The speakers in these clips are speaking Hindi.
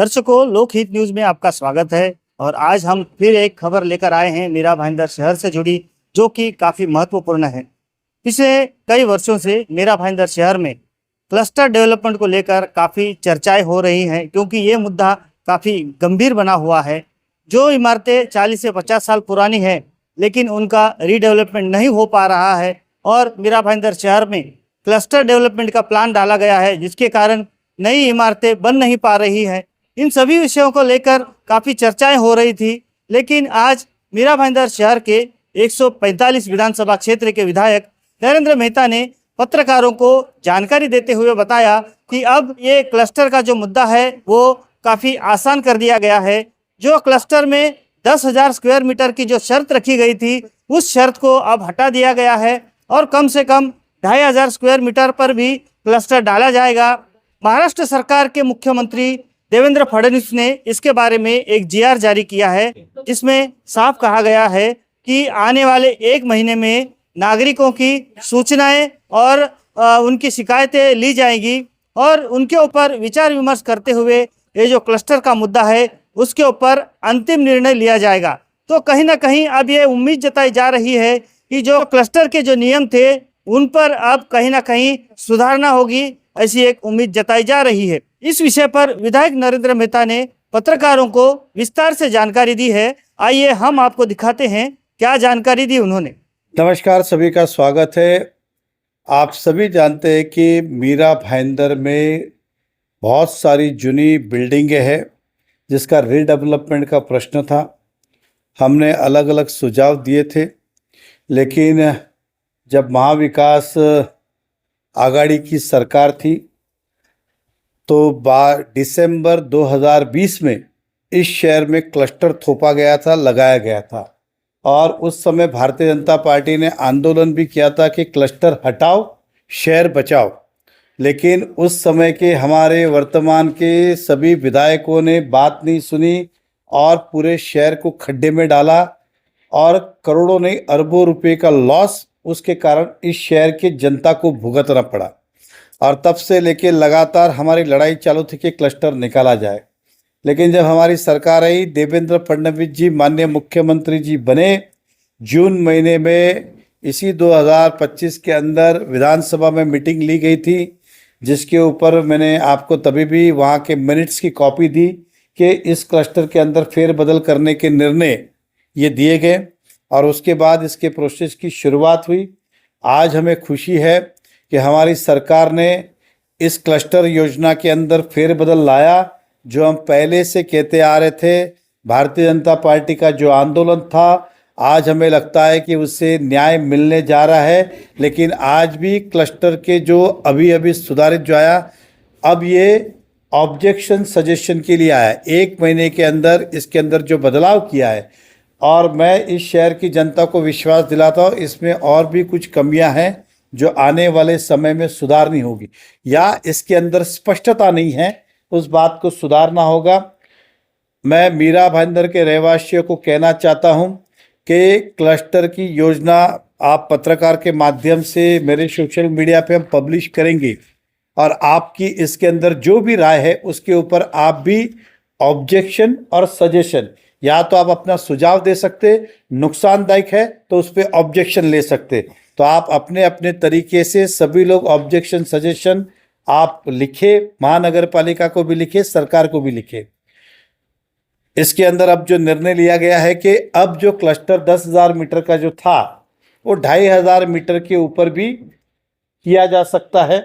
दर्शकों, लोकहित न्यूज में आपका स्वागत है। और आज हम फिर एक खबर लेकर आए हैं मीरा भाईंदर शहर से जुड़ी, जो कि काफ़ी महत्वपूर्ण है। पिछले कई वर्षों से मीरा भाईंदर शहर में क्लस्टर डेवलपमेंट को लेकर काफ़ी चर्चाएं हो रही हैं, क्योंकि ये मुद्दा काफ़ी गंभीर बना हुआ है। जो इमारतें 40 से 50 साल पुरानी हैं, लेकिन उनका रीडेवलपमेंट नहीं हो पा रहा है, और मीरा भाईंदर शहर में क्लस्टर डेवलपमेंट का प्लान डाला गया है, जिसके कारण नई इमारतें बन नहीं पा रही हैं। इन सभी विषयों को लेकर काफ़ी चर्चाएं हो रही थी। लेकिन आज मीरा भाईंदर शहर के 145 विधानसभा क्षेत्र के विधायक नरेंद्र मेहता ने पत्रकारों को जानकारी देते हुए बताया कि अब ये क्लस्टर का जो मुद्दा है वो काफ़ी आसान कर दिया गया है। जो क्लस्टर में 10,000 स्क्वायर मीटर की जो शर्त रखी गई थी, उस शर्त को अब हटा दिया गया है और कम से कम 2,500 स्क्वायर मीटर पर भी क्लस्टर डाला जाएगा। महाराष्ट्र सरकार के मुख्यमंत्री देवेंद्र फडणवीस ने इसके बारे में एक जीआर जारी किया है, जिसमें साफ कहा गया है कि आने वाले 1 महीने में नागरिकों की सूचनाएं और उनकी शिकायतें ली जाएंगी और उनके ऊपर विचार विमर्श करते हुए ये जो क्लस्टर का मुद्दा है उसके ऊपर अंतिम निर्णय लिया जाएगा। तो कहीं ना कहीं अब ये उम्मीद जताई जा रही है कि जो क्लस्टर के जो नियम थे उन पर अब कहीं ना कहीं सुधारना होगी, ऐसी एक उम्मीद जताई जा रही है। इस विषय पर विधायक नरेंद्र मेहता ने पत्रकारों को विस्तार से जानकारी दी है। आइए हम आपको दिखाते हैं क्या जानकारी दी उन्होंने। नमस्कार, सभी का स्वागत है। आप सभी जानते हैं कि मीरा भाईंदर में बहुत सारी जुनी बिल्डिंगें हैं, जिसका रीडेवलपमेंट का प्रश्न था। हमने अलग अलग सुझाव दिए थे, लेकिन जब महाविकास आघाड़ी की सरकार थी तो दिसंबर 2020 में इस शहर में क्लस्टर थोपा गया था, लगाया गया था। और उस समय भारतीय जनता पार्टी ने आंदोलन भी किया था कि क्लस्टर हटाओ, शहर बचाओ। लेकिन उस समय के हमारे वर्तमान के सभी विधायकों ने बात नहीं सुनी और पूरे शहर को खड्डे में डाला और करोड़ों नहीं अरबों रुपए का लॉस उसके कारण इस शहर की जनता को भुगतना पड़ा। और तब से लेके लगातार हमारी लड़ाई चालू थी कि क्लस्टर निकाला जाए। लेकिन जब हमारी सरकार आई, देवेंद्र फडणवीस जी माननीय मुख्यमंत्री जी बने, जून महीने में इसी 2025 के अंदर विधानसभा में मीटिंग ली गई थी, जिसके ऊपर मैंने आपको तभी भी वहाँ के मिनट्स की कॉपी दी कि इस क्लस्टर के अंदर फेरबदल करने के निर्णय ये दिए गए और उसके बाद इसके प्रोसेस की शुरुआत हुई। आज हमें खुशी है कि हमारी सरकार ने इस क्लस्टर योजना के अंदर फेरबदल लाया। जो हम पहले से कहते आ रहे थे, भारतीय जनता पार्टी का जो आंदोलन था, आज हमें लगता है कि उससे न्याय मिलने जा रहा है। लेकिन आज भी क्लस्टर के जो अभी सुधारित जो आया, अब ये ऑब्जेक्शन सजेशन के लिए आया। 1 महीने के अंदर इसके अंदर जो बदलाव किया है, और मैं इस शहर की जनता को विश्वास दिलाता हूँ इसमें और भी कुछ कमियां हैं जो आने वाले समय में सुधारनी होगी, या इसके अंदर स्पष्टता नहीं है, उस बात को सुधारना होगा। मैं मीरा भाईंदर के रहवासियों को कहना चाहता हूं कि क्लस्टर की योजना आप पत्रकार के माध्यम से मेरे सोशल मीडिया पे हम पब्लिश करेंगे और आपकी इसके अंदर जो भी राय है उसके ऊपर आप भी ऑब्जेक्शन और सजेशन, या तो आप अपना सुझाव दे सकते, नुकसानदायक है तो उस पर ऑब्जेक्शन ले सकते। तो आप अपने अपने तरीके से सभी लोग ऑब्जेक्शन सजेशन आप लिखे, महानगर पालिका को भी लिखे, सरकार को भी लिखे। इसके अंदर अब जो निर्णय लिया गया है कि अब जो क्लस्टर 10,000 मीटर का जो था वो 2,500 मीटर के ऊपर भी किया जा सकता है।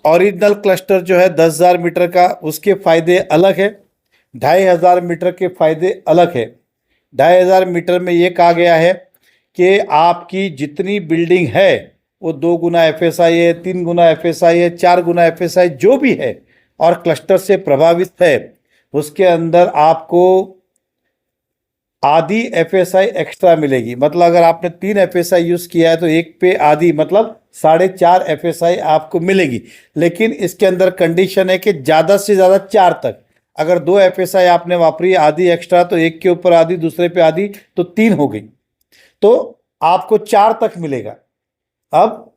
ओरिजिनल क्लस्टर जो है 10,000 मीटर का, उसके फायदे अलग है, 2,500 मीटर के फायदे अलग है। 2,500 मीटर में ये कहा गया है कि आपकी जितनी बिल्डिंग है वो 2 गुना एफएसआई है, 3 गुना एफएसआई है, 4 गुना एफएसआई जो भी है और क्लस्टर से प्रभावित है, उसके अंदर आपको आधी एफएसआई एक्स्ट्रा मिलेगी। मतलब अगर आपने 3 एफएसआई यूज़ किया है तो एक पे आधी, मतलब 4.5 एफएसआई आपको मिलेगी। लेकिन इसके अंदर कंडीशन है कि ज़्यादा से ज़्यादा 4 तक। अगर 2 एफएसआई आपने वापरी, आधी एक्स्ट्रा, तो एक के ऊपर आधी, दूसरे पे आधी, तो 3 हो गई, तो आपको 4 तक मिलेगा। अब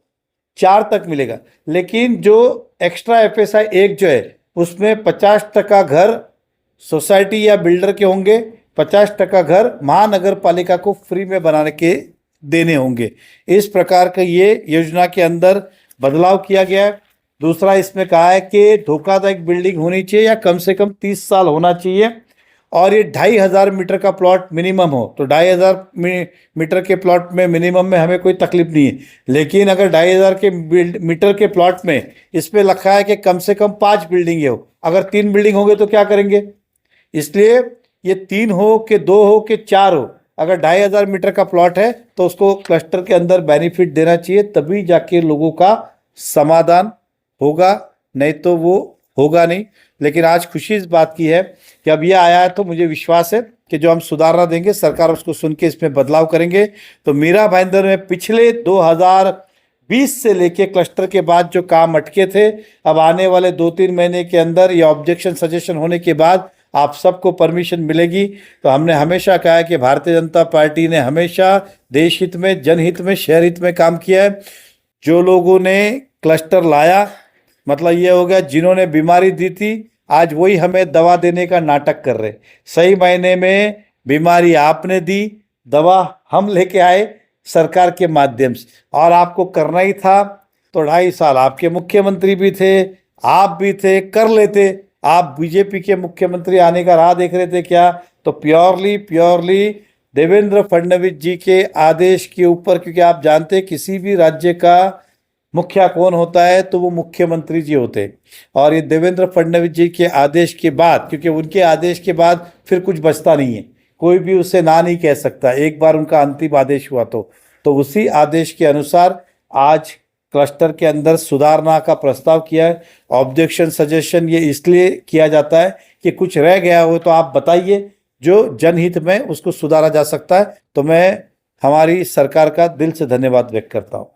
4 तक मिलेगा। लेकिन जो एक्स्ट्रा एफएसआई एक जो है उसमें 50% घर सोसाइटी या बिल्डर के होंगे, 50% घर महानगर पालिका को फ्री में बनाने के देने होंगे। इस प्रकार का ये योजना के अंदर बदलाव किया गया है। दूसरा इसमें कहा है कि धोखादायक बिल्डिंग होनी चाहिए या कम से कम 30 साल होना चाहिए और ये 2500 मीटर का प्लॉट मिनिमम हो। तो 2500 मीटर के प्लॉट में मिनिमम में हमें कोई तकलीफ नहीं है, लेकिन अगर 2500 मीटर के प्लॉट में इसमें लिखा है कि कम से कम 5 बिल्डिंगें हो, अगर 3 बिल्डिंग होंगे तो क्या करेंगे? इसलिए ये 3 हो कि 2 हो कि 4 हो, अगर 2500 मीटर का प्लॉट है तो उसको क्लस्टर के अंदर बेनिफिट देना चाहिए, तभी जाके लोगों का समाधान होगा, नहीं तो वो होगा नहीं। लेकिन आज खुशी इस बात की है कि अब यह आया है तो मुझे विश्वास है कि जो हम सुधारना देंगे सरकार उसको सुन के इसमें बदलाव करेंगे। तो मीरा भाईंदर में पिछले 2020 से लेके क्लस्टर के बाद जो काम अटके थे, अब आने वाले 2-3 महीने के अंदर या ऑब्जेक्शन सजेशन होने के बाद आप सबको परमिशन मिलेगी। तो हमने हमेशा कहा है कि भारतीय जनता पार्टी ने हमेशा देश हित में, जनहित में, शहर हित में काम किया है। जो लोगों ने क्लस्टर लाया, मतलब ये हो गया जिन्होंने बीमारी दी थी, आज वही हमें दवा देने का नाटक कर रहे। सही मायने में बीमारी आपने दी, दवा हम लेके आए सरकार के माध्यम से, और आपको करना ही था। तो 2.5 साल आपके मुख्यमंत्री भी थे, आप भी थे, कर लेते। आप बीजेपी के मुख्यमंत्री आने का राह देख रहे थे क्या? तो प्योरली देवेंद्र फडणवीस जी के आदेश के ऊपर, क्योंकि आप जानते हैं किसी भी राज्य का मुखिया कौन होता है तो वो मुख्यमंत्री जी होते हैं। और ये देवेंद्र फडणवीस जी के आदेश के बाद, क्योंकि उनके आदेश के बाद फिर कुछ बचता नहीं है, कोई भी उससे ना नहीं कह सकता, एक बार उनका अंतिम आदेश हुआ तो उसी आदेश के अनुसार आज क्लस्टर के अंदर सुधारना का प्रस्ताव किया है। ऑब्जेक्शन सजेशन ये इसलिए किया जाता है कि कुछ रह गया हो तो आप बताइए, जो जनहित में उसको सुधारा जा सकता है। तो मैं हमारी सरकार का दिल से धन्यवाद व्यक्त करता हूँ।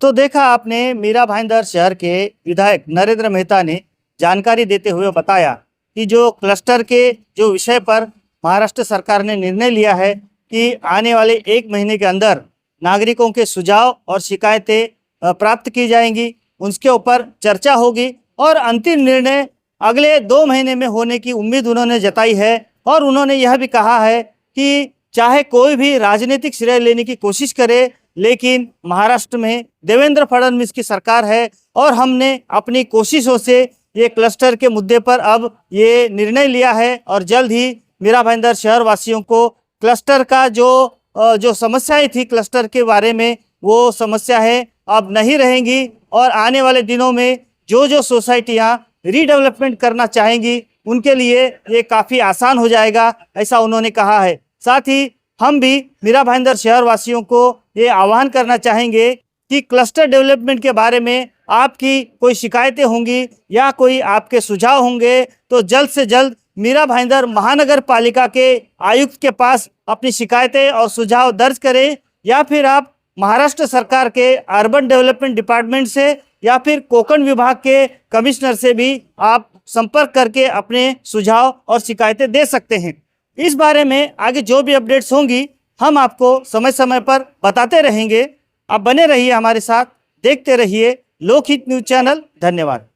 तो देखा आपने, मीरा भाईंदर शहर के विधायक नरेंद्र मेहता ने जानकारी देते हुए बताया कि जो क्लस्टर के जो विषय पर महाराष्ट्र सरकार ने निर्णय लिया है कि आने वाले 1 महीने के अंदर नागरिकों के सुझाव और शिकायतें प्राप्त की जाएंगी, उसके ऊपर चर्चा होगी और अंतिम निर्णय अगले 2 महीने में होने की उम्मीद उन्होंने जताई है। और उन्होंने यह भी कहा है कि चाहे कोई भी राजनीतिक श्रेय लेने की कोशिश करे, लेकिन महाराष्ट्र में देवेंद्र फडणवीस की सरकार है और हमने अपनी कोशिशों से ये क्लस्टर के मुद्दे पर अब ये निर्णय लिया है और जल्द ही मीरा भाईंदर शहर वासियों को क्लस्टर का जो समस्याएं थी क्लस्टर के बारे में, वो समस्या है अब नहीं रहेंगी और आने वाले दिनों में जो सोसाइटियां रीडेवलपमेंट करना चाहेंगी उनके लिए ये काफ़ी आसान हो जाएगा, ऐसा उन्होंने कहा है। साथ ही हम भी मीरा भाईंदर शहर वासियों को ये आह्वान करना चाहेंगे कि क्लस्टर डेवलपमेंट के बारे में आपकी कोई शिकायतें होंगी या कोई आपके सुझाव होंगे तो जल्द से जल्द मीरा भाईंदर महानगर पालिका के आयुक्त के पास अपनी शिकायतें और सुझाव दर्ज करें, या फिर आप महाराष्ट्र सरकार के अर्बन डेवलपमेंट डिपार्टमेंट से या फिर कोकण विभाग के कमिश्नर से भी आप संपर्क करके अपने सुझाव और शिकायतें दे सकते हैं। इस बारे में आगे जो भी अपडेट्स होंगी हम आपको समय समय पर बताते रहेंगे। आप बने रहिए हमारे साथ, देखते रहिए लोकहित न्यूज़ चैनल। धन्यवाद।